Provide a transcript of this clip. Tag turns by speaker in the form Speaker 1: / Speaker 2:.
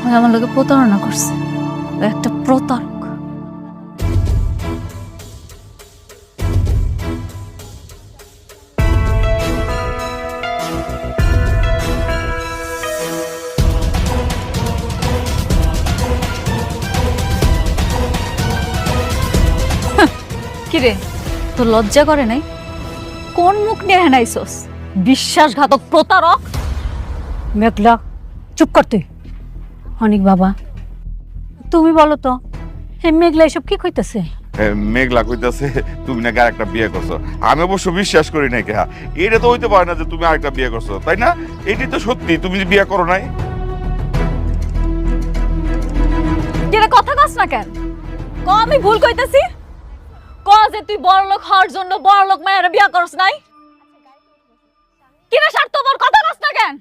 Speaker 1: ওই আমার লোকে প্রতারণা করছে, ও একটা প্রতারক। কিরে, তোর লজ্জা করে নাই? কোন মুখ নিয়ে হেনাইছস? বিশ্বাসঘাতক প্রতারক।
Speaker 2: মেঘলা, চুপ কর তুই। অনেক বাবা, তুমি বলো তো, হে মেঘলা এসব কি কইতেছে?
Speaker 3: মেঘলা কইতাছে তুমি নাকি আরেকটা বিয়ে করছো। আমি অবশ্য বিশ্বাস করি নাই কেহা, এটা তো হইতে পারে না যে তুমি আরেকটা বিয়ে করছো, তাই না? এটি তো সত্যি, তুমি যে বিয়ে করো নাই।
Speaker 1: কিরে কথা কস না কেন? ক আমি ভুল কইতাছি? ক যে তুই বড়লোক হওয়ার জন্য বড়লোক মায়ের বিয়া করস নাই? কিরে স্বার্থপর কথা কস না কেন?